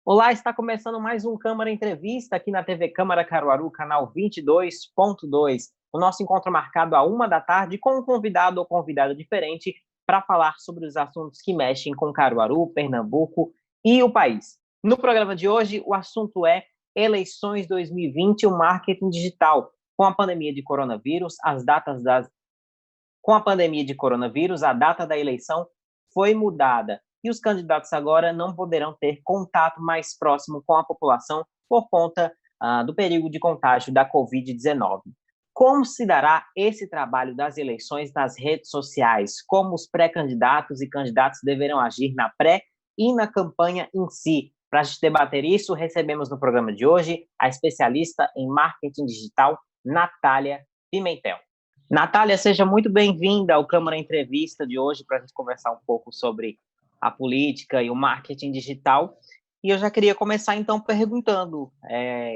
Olá, está começando mais um Câmara Entrevista aqui na TV Câmara Caruaru, canal 22.2. O nosso encontro é marcado à 1 da tarde com um convidado ou convidada diferente para falar sobre os assuntos que mexem com Caruaru, Pernambuco e o país. No programa de hoje, o assunto é eleições 2020 e o marketing digital. Com a pandemia de coronavírus, a data da eleição foi mudada e os candidatos agora não poderão ter contato mais próximo com a população por conta do perigo de contágio da Covid-19. Como se dará esse trabalho das eleições nas redes sociais? Como os pré-candidatos e candidatos deverão agir na pré e na campanha em si? Para a gente debater isso, recebemos no programa de hoje a especialista em marketing digital, Natália Pimentel. Natália, seja muito bem-vinda ao Câmara Entrevista de hoje para a gente conversar um pouco sobre a política e o marketing digital. E eu já queria começar, então, perguntando,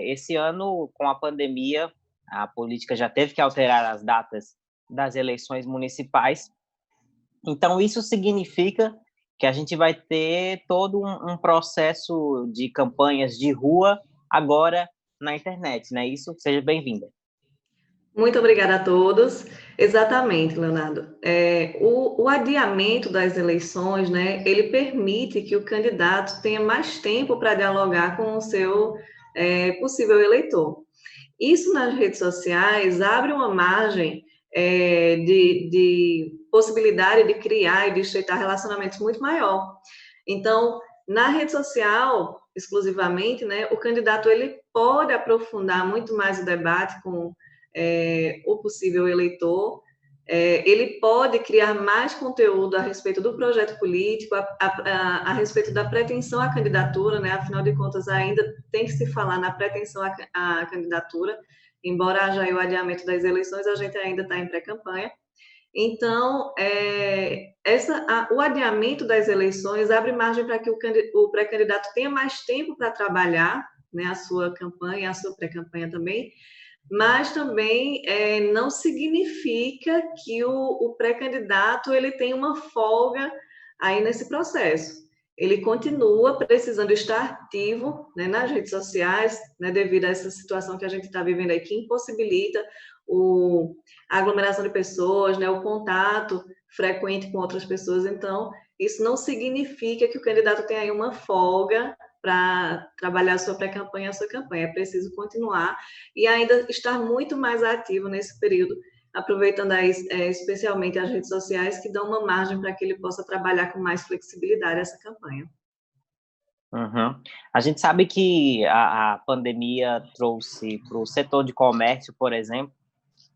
esse ano, com a pandemia, a política já teve que alterar as datas das eleições municipais. Então, isso significa que a gente vai ter todo um processo de campanhas de rua agora na internet, não é isso? Seja bem-vinda. Muito obrigada a todos. Exatamente, Leonardo. O adiamento das eleições, né, ele permite que o candidato tenha mais tempo para dialogar com o seu possível eleitor. Isso nas redes sociais abre uma margem de possibilidade de criar e de estreitar relacionamentos muito maior. Então, na rede social, exclusivamente, né, o candidato ele pode aprofundar muito mais o debate com o possível eleitor, ele pode criar mais conteúdo a respeito do projeto político, a respeito da pretensão à candidatura, né? Afinal de contas, ainda tem que se falar na pretensão à candidatura, embora haja aí o adiamento das eleições, a gente ainda está em pré-campanha. Então, o adiamento das eleições abre margem para que o pré-candidato tenha mais tempo para trabalhar, né, a sua campanha, a sua pré-campanha também, mas também não significa que o pré-candidato ele tem uma folga aí nesse processo. Ele continua precisando estar ativo, né, nas redes sociais, né, devido a essa situação que a gente está vivendo aí, que impossibilita a aglomeração de pessoas, né, o contato frequente com outras pessoas. Então, isso não significa que o candidato tenha aí uma folga para trabalhar a sua pré-campanha, a sua campanha. É preciso continuar e ainda estar muito mais ativo nesse período, aproveitando aí, especialmente as redes sociais, que dão uma margem para que ele possa trabalhar com mais flexibilidade essa campanha. Uhum. A gente sabe que a pandemia trouxe para o setor de comércio, por exemplo,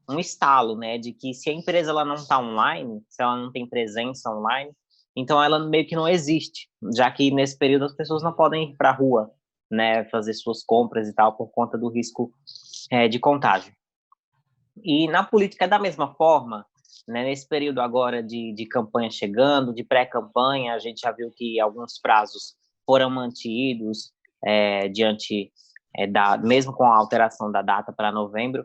um estalo, né, de que se a empresa ela não está online, se ela não tem presença online, então ela meio que não existe, já que nesse período as pessoas não podem ir para a rua, né, fazer suas compras e tal, por conta do risco de contágio. E na política é da mesma forma, né, nesse período agora de campanha chegando, de pré-campanha, a gente já viu que alguns prazos foram mantidos diante mesmo com a alteração da data para novembro.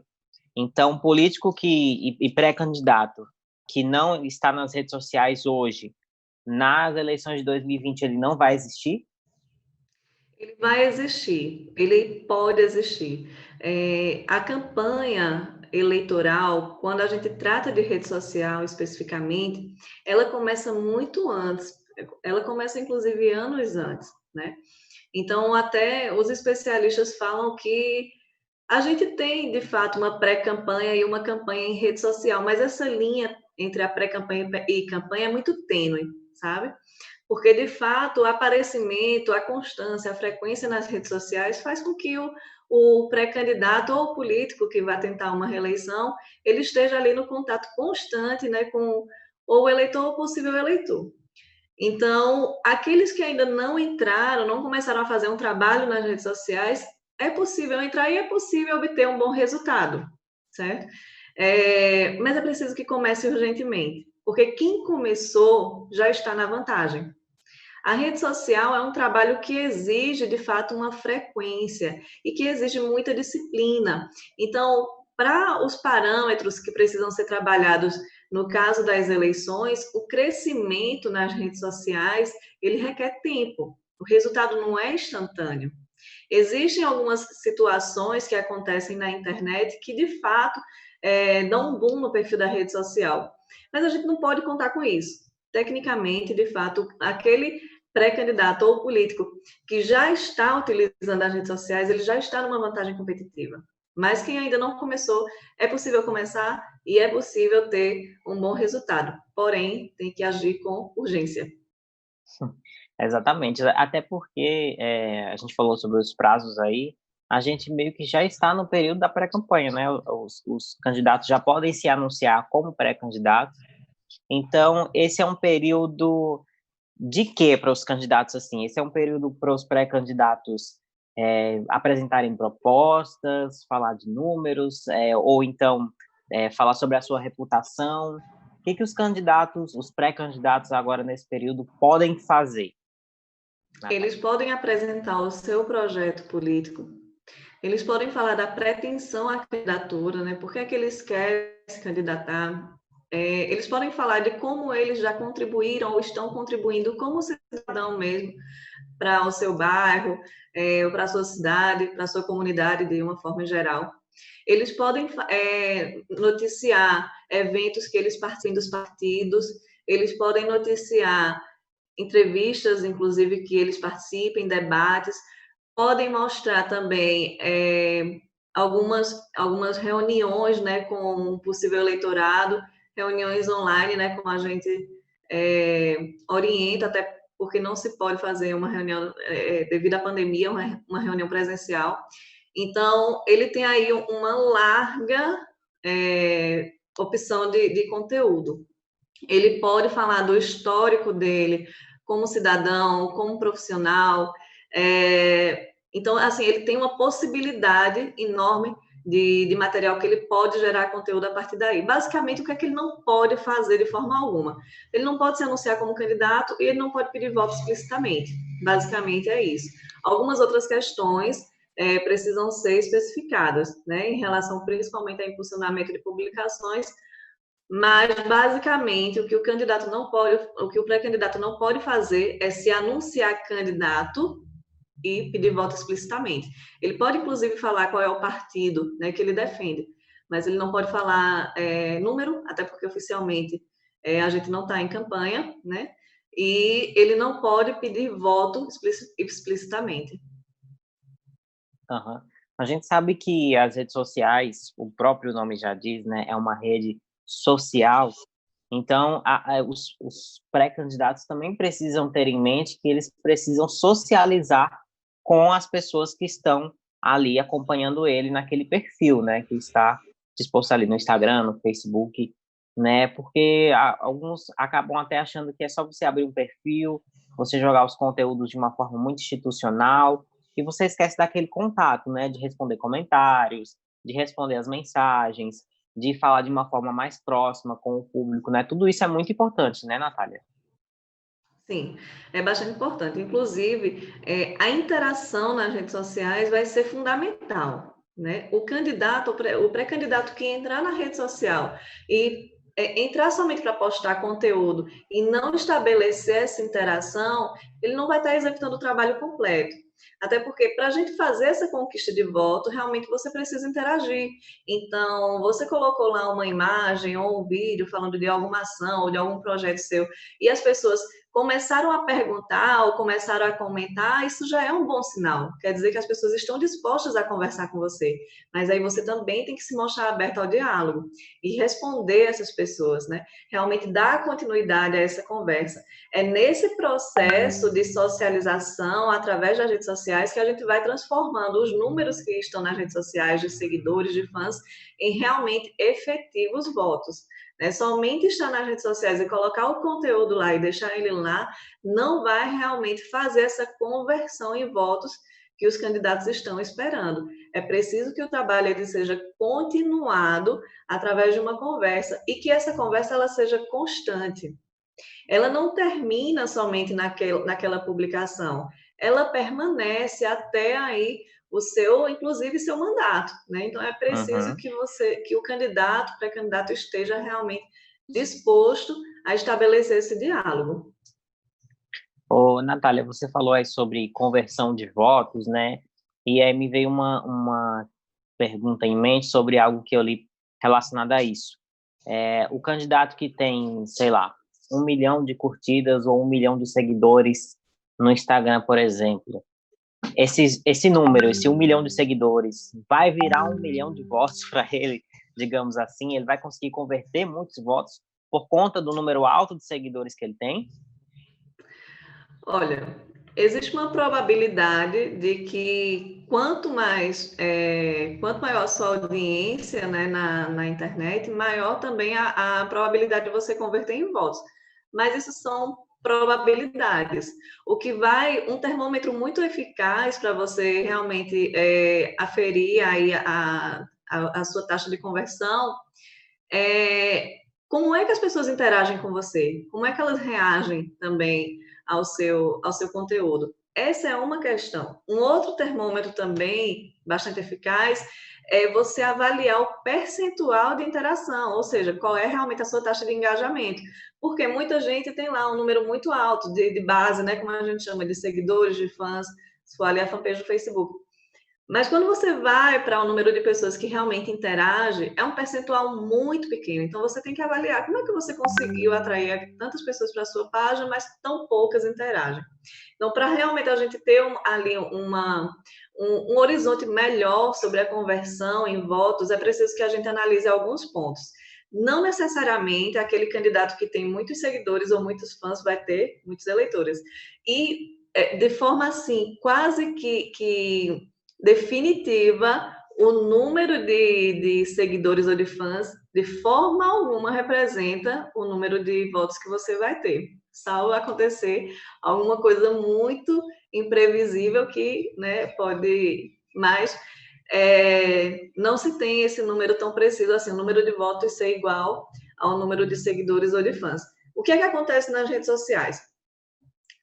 Então, político e pré-candidato que não está nas redes sociais hoje, nas eleições de 2020, ele não vai existir? Ele vai existir, ele pode existir. A campanha eleitoral, quando a gente trata de rede social especificamente, ela começa muito antes, ela começa inclusive anos antes, né? Então, até os especialistas falam que a gente tem, de fato, uma pré-campanha e uma campanha em rede social, mas essa linha entre a pré-campanha e campanha é muito tênue, sabe? Porque, de fato, o aparecimento, a constância, a frequência nas redes sociais faz com que o pré-candidato ou o político que vai tentar uma reeleição, ele esteja ali no contato constante, né, com ou o eleitor ou o possível eleitor. Então, aqueles que ainda não entraram, não começaram a fazer um trabalho nas redes sociais, é possível entrar e é possível obter um bom resultado, certo? Mas é preciso que comece urgentemente, porque quem começou já está na vantagem. A rede social é um trabalho que exige, de fato, uma frequência e que exige muita disciplina. Então, para os parâmetros que precisam ser trabalhados no caso das eleições, o crescimento nas redes sociais, ele requer tempo. O resultado não é instantâneo. Existem algumas situações que acontecem na internet que, de fato, dão um boom no perfil da rede social. Mas a gente não pode contar com isso. Tecnicamente, de fato, aquele pré-candidato ou político que já está utilizando as redes sociais, ele já está numa vantagem competitiva. Mas quem ainda não começou, é possível começar e é possível ter um bom resultado. Porém, tem que agir com urgência. Exatamente, até porque a gente falou sobre os prazos aí, a gente meio que já está no período da pré-campanha, né? Os candidatos já podem se anunciar como pré-candidatos, então esse é um período de quê para os candidatos assim? Esse é um período para os pré-candidatos apresentarem propostas, falar de números, ou então falar sobre a sua reputação. O que os candidatos, os pré-candidatos agora nesse período podem fazer? Eles podem apresentar o seu projeto político, eles podem falar da pretensão à candidatura, né? Por que é que eles querem se candidatar? Eles podem falar de como eles já contribuíram ou estão contribuindo como cidadão mesmo para o seu bairro, ou para a sua cidade, para a sua comunidade de uma forma geral. Eles podem noticiar eventos que eles participem dos partidos, eles podem noticiar entrevistas, inclusive, que eles participem, debates, podem mostrar também algumas reuniões, né, com um possível eleitorado, reuniões online, né, como a gente orienta, até porque não se pode fazer uma reunião, devido à pandemia, uma reunião presencial. Então, ele tem aí uma larga opção de conteúdo. Ele pode falar do histórico dele como cidadão, como profissional. Então, assim, ele tem uma possibilidade enorme de material que ele pode gerar conteúdo a partir daí. Basicamente, o que é que ele não pode fazer de forma alguma? Ele não pode se anunciar como candidato e ele não pode pedir voto explicitamente. Basicamente é isso. Algumas outras questões precisam ser especificadas, né, em relação principalmente ao impulsionamento de publicações, mas, basicamente, o que o candidato não pode, o que o pré-candidato não pode fazer é se anunciar candidato e pedir voto explicitamente. Ele pode, inclusive, falar qual é o partido, né, que ele defende, mas ele não pode falar número, até porque oficialmente a gente não está em campanha, né? E ele não pode pedir voto explicitamente. Uhum. A gente sabe que as redes sociais, o próprio nome já diz, né, é uma rede social. Então, os pré-candidatos também precisam ter em mente que eles precisam socializar com as pessoas que estão ali acompanhando ele naquele perfil, né, que está disposto ali no Instagram, no Facebook, né, porque alguns acabam até achando que é só você abrir um perfil, você jogar os conteúdos de uma forma muito institucional, e você esquece daquele contato, né, de responder comentários, de responder as mensagens, de falar de uma forma mais próxima com o público, né? Tudo isso é muito importante, né, Natália? Sim, é bastante importante. Inclusive, a interação nas redes sociais vai ser fundamental, né? O candidato, o pré-candidato que entrar na rede social e entrar somente para postar conteúdo e não estabelecer essa interação, ele não vai estar executando o trabalho completo. Até porque, para a gente fazer essa conquista de voto, realmente você precisa interagir. Então, você colocou lá uma imagem ou um vídeo falando de alguma ação ou de algum projeto seu, e as pessoas começaram a perguntar ou começaram a comentar, isso já é um bom sinal. Quer dizer que as pessoas estão dispostas a conversar com você. Mas aí você também tem que se mostrar aberto ao diálogo e responder essas pessoas, né? Realmente dar continuidade a essa conversa. É nesse processo de socialização através das redes sociais que a gente vai transformando os números que estão nas redes sociais de seguidores, de fãs, em realmente efetivos votos. Somente estar nas redes sociais e colocar o conteúdo lá e deixar ele lá não vai realmente fazer essa conversão em votos que os candidatos estão esperando. É preciso que o trabalho ele seja continuado através de uma conversa e que essa conversa ela seja constante. Ela não termina somente naquela publicação, ela permanece até aí inclusive seu mandato, né? Então é preciso Uhum. que o candidato, pré-candidato esteja realmente disposto a estabelecer esse diálogo. Ô, Natália, você falou aí sobre conversão de votos, né? E aí me veio uma pergunta em mente sobre algo que eu li relacionado a isso. O candidato que tem, sei lá, 1 milhão de curtidas ou 1 milhão de seguidores no Instagram, por exemplo, esse número, esse 1 milhão de seguidores, vai virar 1 milhão de votos para ele, digamos assim? Ele vai conseguir converter muitos votos por conta do número alto de seguidores que ele tem? Olha, existe uma probabilidade de que quanto maior a sua audiência, né, na internet, maior também a probabilidade de você converter em votos. Mas isso são probabilidades. Um termômetro muito eficaz para você realmente aferir aí a sua taxa de conversão é como é que as pessoas interagem com você? Como é que elas reagem também ao seu conteúdo? Essa é uma questão. Um outro termômetro também bastante eficaz é você avaliar o percentual de interação, ou seja, qual é realmente a sua taxa de engajamento. Porque muita gente tem lá um número muito alto de base, né, como a gente chama, de seguidores, de fãs, se for ali a fanpage do Facebook. Mas quando você vai para o número de pessoas que realmente interagem, é um percentual muito pequeno. Então você tem que avaliar como é que você conseguiu atrair tantas pessoas para a sua página, mas tão poucas interagem. Então, para realmente a gente ter ali um horizonte melhor sobre a conversão em votos, é preciso que a gente analise alguns pontos. Não necessariamente aquele candidato que tem muitos seguidores ou muitos fãs vai ter muitos eleitores. E de forma assim, quase que definitiva, o número de seguidores ou de fãs, de forma alguma, representa o número de votos que você vai ter. Salvo acontecer alguma coisa muito imprevisível que, né, pode. Mas não se tem esse número tão preciso assim, o número de votos ser igual ao número de seguidores ou de fãs. O que é que acontece nas redes sociais?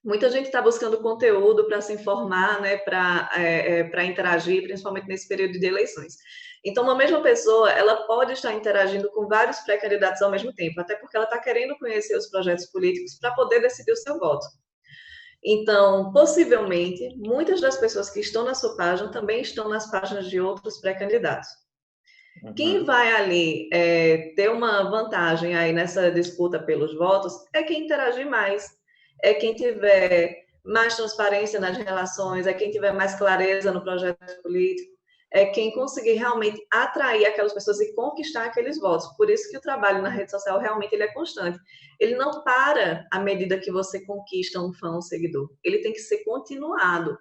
Muita gente está buscando conteúdo para se informar, né, para interagir, principalmente nesse período de eleições. Então, uma mesma pessoa, ela pode estar interagindo com vários pré-candidatos ao mesmo tempo, até porque ela está querendo conhecer os projetos políticos para poder decidir o seu voto. Então, possivelmente, muitas das pessoas que estão na sua página também estão nas páginas de outros pré-candidatos. Quem vai ali ter uma vantagem aí nessa disputa pelos votos é quem interagir mais, é quem tiver mais transparência nas relações, é quem tiver mais clareza no projeto político, é quem conseguir realmente atrair aquelas pessoas e conquistar aqueles votos. Por isso que o trabalho na rede social realmente ele é constante. Ele não para à medida que você conquista um fã, um seguidor. Ele tem que ser continuado.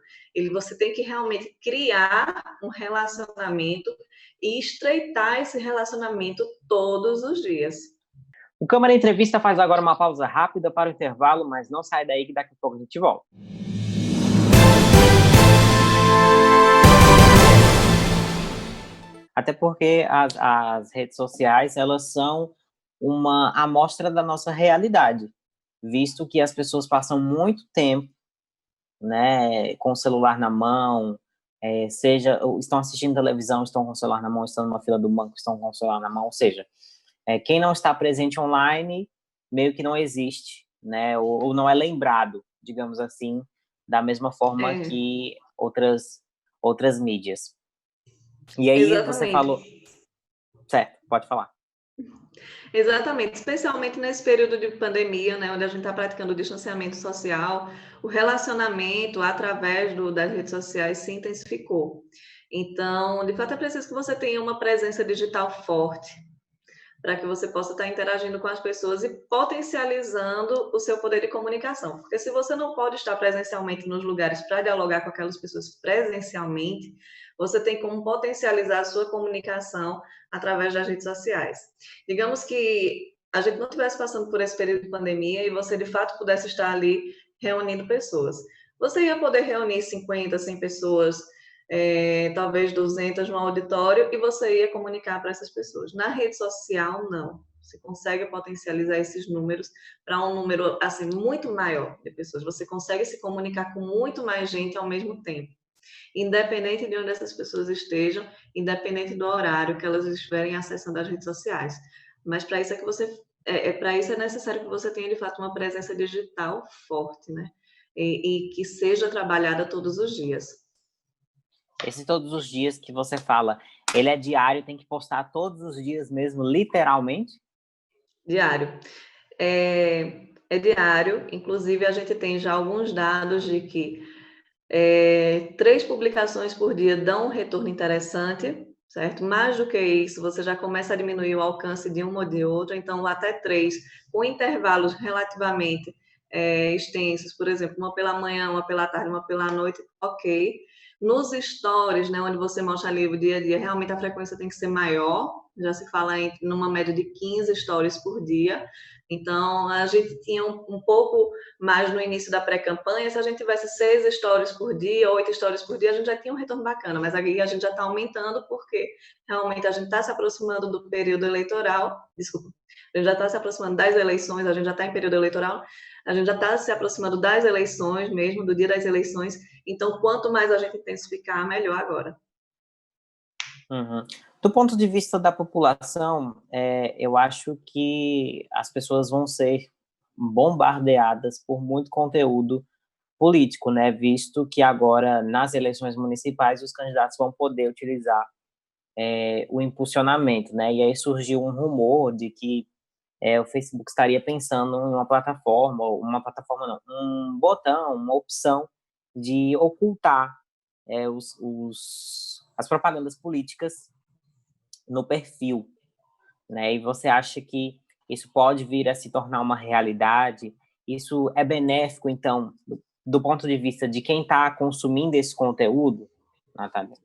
Você tem que realmente criar um relacionamento e estreitar esse relacionamento todos os dias. O Câmara Entrevista faz agora uma pausa rápida para o intervalo, mas não sai daí que daqui a pouco a gente volta. Até porque as redes sociais, elas são uma amostra da nossa realidade, visto que as pessoas passam muito tempo, né, com o celular na mão, seja estão assistindo televisão, estão com o celular na mão, estão numa fila do banco, estão com o celular na mão, ou seja, quem não está presente online meio que não existe, né, ou não é lembrado, digamos assim, da mesma forma que outras mídias. E aí você falou... Exatamente. Certo, pode falar. Exatamente, especialmente nesse período de pandemia, né, onde a gente está praticando o distanciamento social, o relacionamento através das redes sociais se intensificou. Então, de fato, é preciso que você tenha uma presença digital forte, para que você possa estar interagindo com as pessoas e potencializando o seu poder de comunicação. Porque se você não pode estar presencialmente nos lugares para dialogar com aquelas pessoas presencialmente, você tem como potencializar a sua comunicação através das redes sociais. Digamos que a gente não estivesse passando por esse período de pandemia e você de fato pudesse estar ali reunindo pessoas. Você ia poder reunir 50, 100 pessoas, talvez 200 no auditório, e você ia comunicar para essas pessoas. Na rede social, não. Você consegue potencializar esses números para um número assim muito maior de pessoas. Você consegue se comunicar com muito mais gente ao mesmo tempo, independente de onde essas pessoas estejam, independente do horário que elas estiverem acessando as redes sociais. Mas para isso é necessário que você tenha de fato uma presença digital forte, né? e que seja trabalhada todos os dias. Esse todos os dias que você fala, ele é diário, tem que postar todos os dias mesmo, literalmente? Diário. É diário, inclusive a gente tem já alguns dados de que 3 publicações por dia dão um retorno interessante, certo? Mais do que isso, você já começa a diminuir o alcance de uma ou de outra, então até 3, com intervalos relativamente extensos, por exemplo, uma pela manhã, uma pela tarde, uma pela noite, ok. Nos stories, né, onde você mostra ali o dia a dia, realmente a frequência tem que ser maior, já se fala em numa média de 15 stories por dia, então a gente tinha um pouco mas no início da pré-campanha, se a gente tivesse 6 stories por dia, 8 stories por dia, a gente já tinha um retorno bacana, mas aí a gente já está aumentando porque realmente a gente está se aproximando do período eleitoral, desculpa, a gente já está se aproximando das eleições, a gente já está em período eleitoral, a gente já está se aproximando das eleições mesmo, do dia das eleições, então quanto mais a gente intensificar, melhor agora. Uhum. Do ponto de vista da população, eu acho que as pessoas vão ser bombardeadas por muito conteúdo político, né? Visto que agora, nas eleições municipais, os candidatos vão poder utilizar o impulsionamento, né? E aí surgiu um rumor de que o Facebook estaria pensando em uma plataforma não, um botão, uma opção de ocultar as propagandas políticas no perfil, né? E você acha que isso pode vir a se tornar uma realidade? Isso é benéfico, então, do ponto de vista de quem está consumindo esse conteúdo, Natália?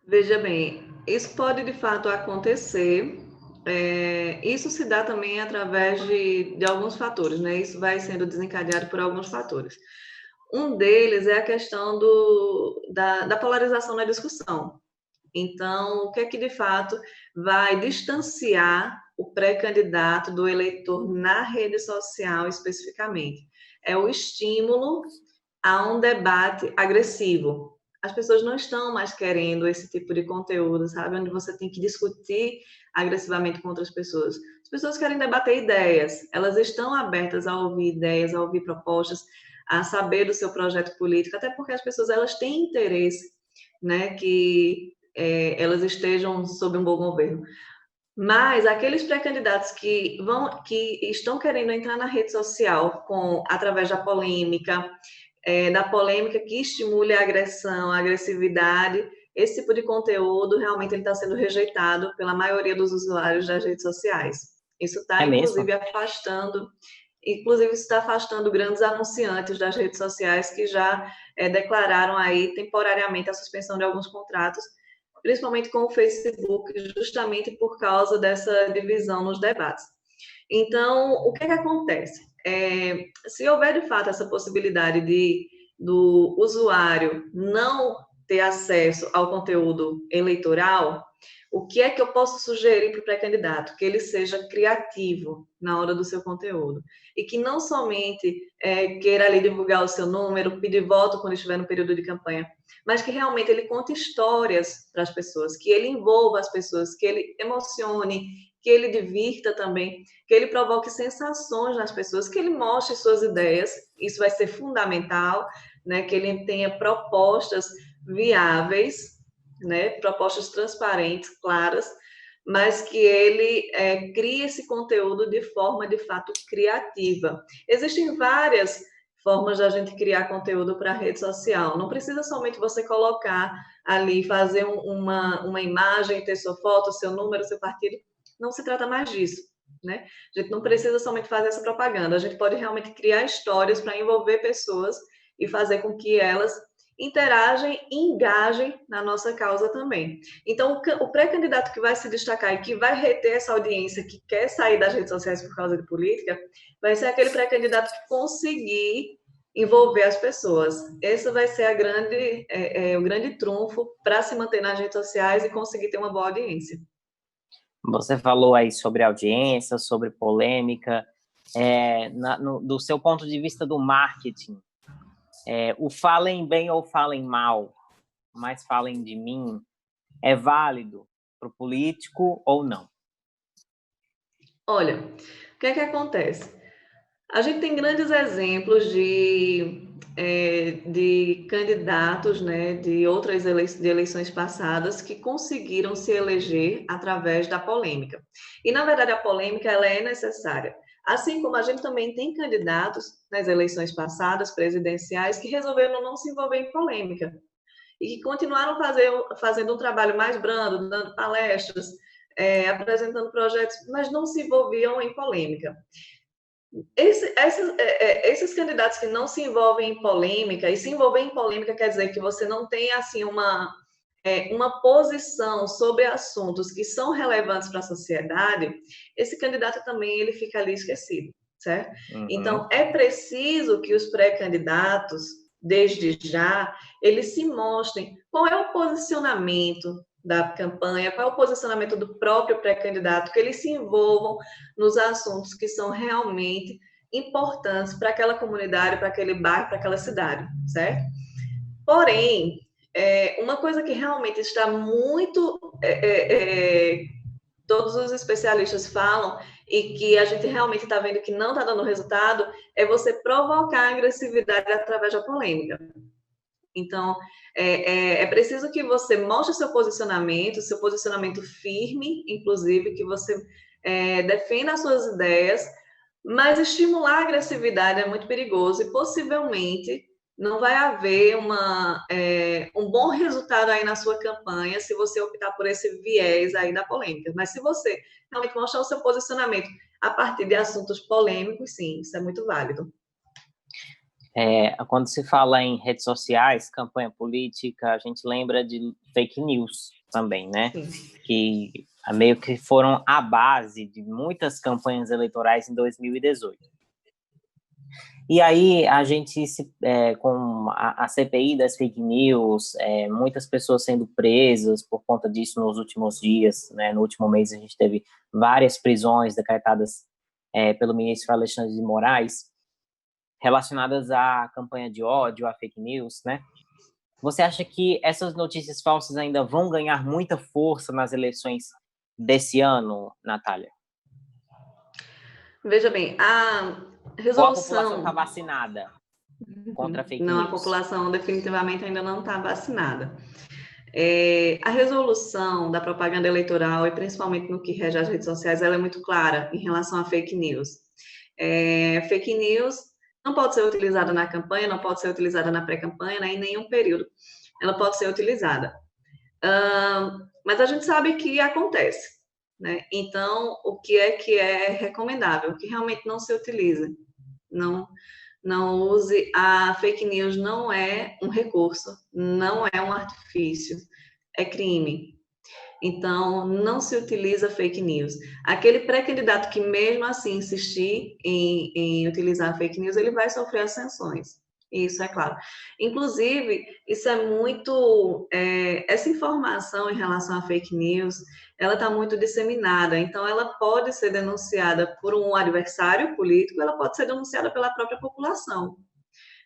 Veja bem, isso pode de fato acontecer. Isso se dá também através de alguns fatores, né? Isso vai sendo desencadeado por alguns fatores. Um deles é a questão da polarização na discussão. Então, o que é que de fato vai distanciar o pré-candidato do eleitor na rede social especificamente? É o estímulo a um debate agressivo. As pessoas não estão mais querendo esse tipo de conteúdo, sabe? Onde você tem que discutir agressivamente com outras pessoas. As pessoas querem debater ideias, elas estão abertas a ouvir ideias, a ouvir propostas, a saber do seu projeto político, até porque as pessoas elas têm interesse, né, que elas estejam sob um bom governo. Mas aqueles pré-candidatos que estão querendo entrar na rede social através da polêmica que estimule a agressão, a agressividade, esse tipo de conteúdo realmente ele está sendo rejeitado pela maioria dos usuários das redes sociais. Isso está, É mesmo? inclusive isso está afastando grandes anunciantes das redes sociais que já declararam aí temporariamente a suspensão de alguns contratos, principalmente com o Facebook, justamente por causa dessa divisão nos debates. Então, o que acontece? Se houver de fato essa possibilidade do usuário não ter acesso ao conteúdo eleitoral, o que é que eu posso sugerir para o pré-candidato? Que ele seja criativo na hora do seu conteúdo. E que não somente queira ali divulgar o seu número, pedir voto quando estiver no período de campanha, mas que realmente ele conte histórias para as pessoas, que ele envolva as pessoas, que ele emocione, que ele divirta também, que ele provoque sensações nas pessoas, que ele mostre suas ideias, isso vai ser fundamental, né? Que ele tenha propostas viáveis, né? Propostas transparentes, claras, mas que ele crie esse conteúdo de forma, de fato, criativa. Existem várias formas da gente criar conteúdo para a rede social. Não precisa somente você colocar ali, fazer uma imagem, ter sua foto, seu número, seu partido. Não se trata mais disso, né? A gente não precisa somente fazer essa propaganda. A gente pode realmente criar histórias para envolver pessoas e fazer com que elas interagem e engajem na nossa causa também. Então, o pré-candidato que vai se destacar e que vai reter essa audiência que quer sair das redes sociais por causa de política, vai ser aquele pré-candidato que conseguir envolver as pessoas. Esse vai ser o grande trunfo para se manter nas redes sociais e conseguir ter uma boa audiência. Você falou aí sobre audiência, sobre polêmica. Do seu ponto de vista do marketing, o falem bem ou falem mal, mas falem de mim, é válido para o político ou não? Olha, o que é que acontece? A gente tem grandes exemplos de candidatos, né, de outras eleições passadas que conseguiram se eleger através da polêmica. E, na verdade, a polêmica ela é necessária. Assim como a gente também tem candidatos nas eleições passadas, presidenciais, que resolveram não se envolver em polêmica e que continuaram fazendo um trabalho mais brando, dando palestras, apresentando projetos, mas não se envolviam em polêmica. Esses candidatos que não se envolvem em polêmica, e se envolver em polêmica quer dizer que você não tem assim uma posição sobre assuntos que são relevantes para a sociedade, esse candidato também ele fica ali esquecido, certo? Uhum. Então, é preciso que os pré-candidatos, desde já, eles se mostrem qual é o posicionamento da campanha, qual é o posicionamento do próprio pré-candidato, que eles se envolvam nos assuntos que são realmente importantes para aquela comunidade, para aquele bairro, para aquela cidade, certo? Porém, uma coisa que realmente está muito todos os especialistas falam e que a gente realmente está vendo que não está dando resultado é você provocar agressividade através da polêmica. Então, é preciso que você mostre seu posicionamento firme, inclusive, que você defenda as suas ideias, mas estimular a agressividade é muito perigoso e possivelmente não vai haver um bom resultado aí na sua campanha se você optar por esse viés aí da polêmica. Mas se você realmente mostrar o seu posicionamento a partir de assuntos polêmicos, sim, isso é muito válido. Quando se fala em redes sociais, campanha política, a gente lembra de fake news também, né? Sim. Que meio que foram a base de muitas campanhas eleitorais em 2018. E aí, a gente, com a CPI das fake news, muitas pessoas sendo presas por conta disso nos últimos dias, né? No último mês, a gente teve várias prisões decretadas pelo ministro Alexandre de Moraes, relacionadas à campanha de ódio, à fake news, né? Você acha que essas notícias falsas ainda vão ganhar muita força nas eleições desse ano, Natália? Veja bem, a resolução... Ou a população está vacinada contra fake news? Não, a população definitivamente ainda não está vacinada. A resolução da propaganda eleitoral, e principalmente no que rege as redes sociais, ela é muito clara em relação a fake news. Fake news não pode ser utilizada na campanha, não pode ser utilizada na pré-campanha, né, em nenhum período. Ela pode ser utilizada. Mas a gente sabe que acontece, né? Então, o que é recomendável? O que realmente não se utiliza. Não use a fake news, não é um recurso, não é um artifício, é crime. Então, não se utiliza fake news. Aquele pré-candidato que mesmo assim insistir em utilizar fake news, ele vai sofrer as sanções. Isso é claro. Inclusive, isso é muito... essa informação em relação a fake news, ela está muito disseminada. Então, ela pode ser denunciada por um adversário político, ela pode ser denunciada pela própria população.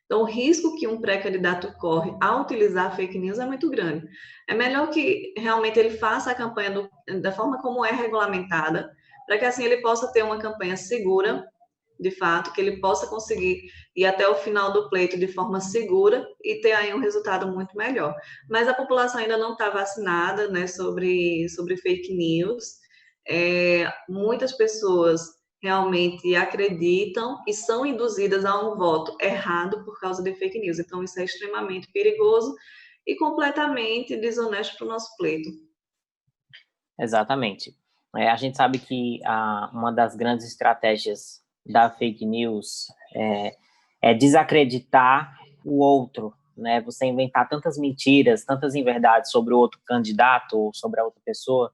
Então, o risco que um pré-candidato corre ao utilizar fake news é muito grande. É melhor que realmente ele faça a campanha da forma como é regulamentada, para que assim ele possa ter uma campanha segura, de fato, que ele possa conseguir ir até o final do pleito de forma segura e ter aí um resultado muito melhor. Mas a população ainda não está vacinada, né, sobre fake news. Muitas pessoas realmente acreditam e são induzidas a um voto errado por causa de fake news. Então, isso é extremamente perigoso e completamente desonesto para o nosso pleito. Exatamente. A gente sabe que uma das grandes estratégias da fake news é desacreditar o outro, né? Você inventar tantas mentiras, tantas inverdades sobre o outro candidato ou sobre a outra pessoa,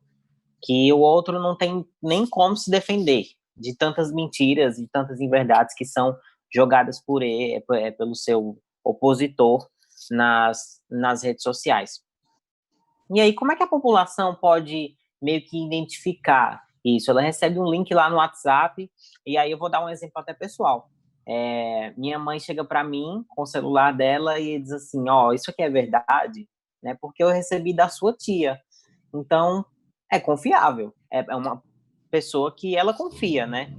que o outro não tem nem como se defender de tantas mentiras e tantas inverdades que são jogadas por ele, pelo seu opositor nas redes sociais. E aí, como é que a população pode meio que identificar isso? Ela recebe um link lá no WhatsApp, e aí eu vou dar um exemplo até pessoal. Minha mãe chega para mim com o celular dela e diz assim, isso aqui é verdade, né? Porque eu recebi da sua tia. Então, é confiável. É uma pessoa que ela confia, né?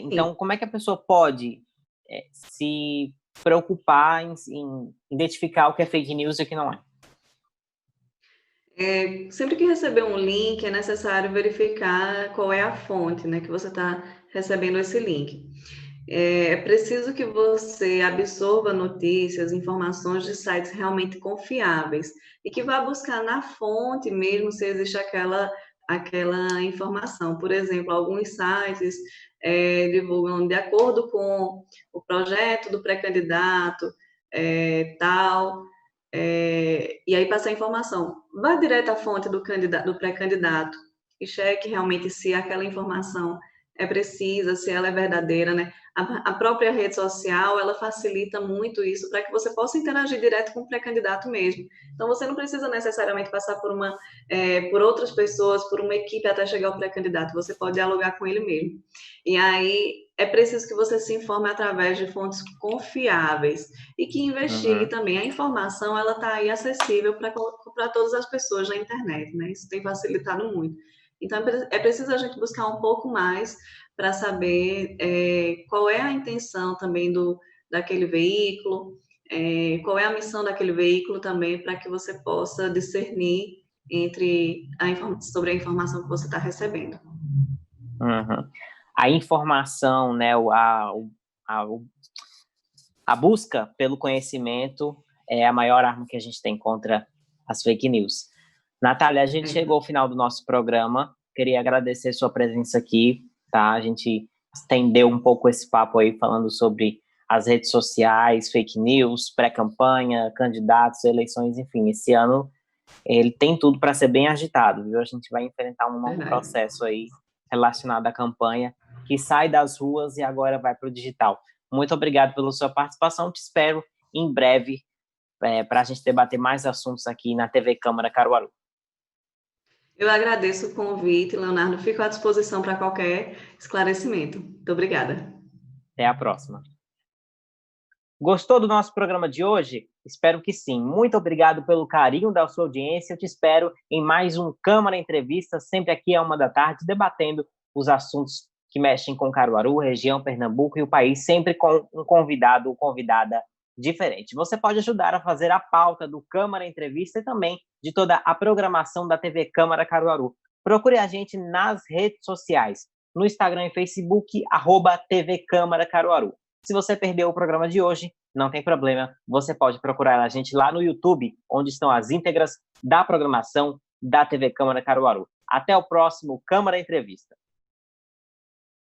Então, como é que a pessoa pode se preocupar em identificar o que é fake news e o que não é? Sempre que receber um link, é necessário verificar qual é a fonte, né, que você está recebendo esse link. É preciso que você absorva notícias, informações de sites realmente confiáveis e que vá buscar na fonte mesmo se existe aquela informação. Por exemplo, alguns sites divulgam de acordo com o projeto do pré-candidato, tal, e aí passa a informação. Vá direto à fonte do pré-candidato e cheque realmente se aquela informação é precisa, se ela é verdadeira, né? A própria rede social, ela facilita muito isso para que você possa interagir direto com o pré-candidato mesmo. Então, você não precisa necessariamente passar por outras pessoas, por uma equipe até chegar ao pré-candidato. Você pode dialogar com ele mesmo. E aí, é preciso que você se informe através de fontes confiáveis e que investigue também. A informação, ela está aí acessível para todas as pessoas na internet, né? Isso tem facilitado muito. Então, é preciso a gente buscar um pouco mais para saber qual é a intenção também daquele veículo, qual é a missão daquele veículo também, para que você possa discernir sobre a informação que você está recebendo. A informação, né, a busca pelo conhecimento é a maior arma que a gente tem contra as fake news. Natália, a gente chegou ao final do nosso programa. Queria agradecer sua presença aqui, tá? A gente estendeu um pouco esse papo aí, falando sobre as redes sociais, fake news, pré-campanha, candidatos, eleições, enfim. Esse ano, ele tem tudo para ser bem agitado, viu? A gente vai enfrentar um novo processo aí relacionado à campanha, que sai das ruas e agora vai para o digital. Muito obrigado pela sua participação. Te espero em breve para a gente debater mais assuntos aqui na TV Câmara Caruaru. Eu agradeço o convite, Leonardo. Fico à disposição para qualquer esclarecimento. Muito obrigada. Até a próxima. Gostou do nosso programa de hoje? Espero que sim. Muito obrigado pelo carinho da sua audiência. Eu te espero em mais um Câmara Entrevista, sempre aqui à 13h, debatendo os assuntos que mexem com Caruaru, região, Pernambuco e o país, sempre com um convidado ou convidada diferente. Você pode ajudar a fazer a pauta do Câmara Entrevista e também de toda a programação da TV Câmara Caruaru. Procure a gente nas redes sociais, no Instagram e Facebook, @TV Câmara Caruaru. Se você perdeu o programa de hoje, não tem problema, você pode procurar a gente lá no YouTube, onde estão as íntegras da programação da TV Câmara Caruaru. Até o próximo Câmara Entrevista.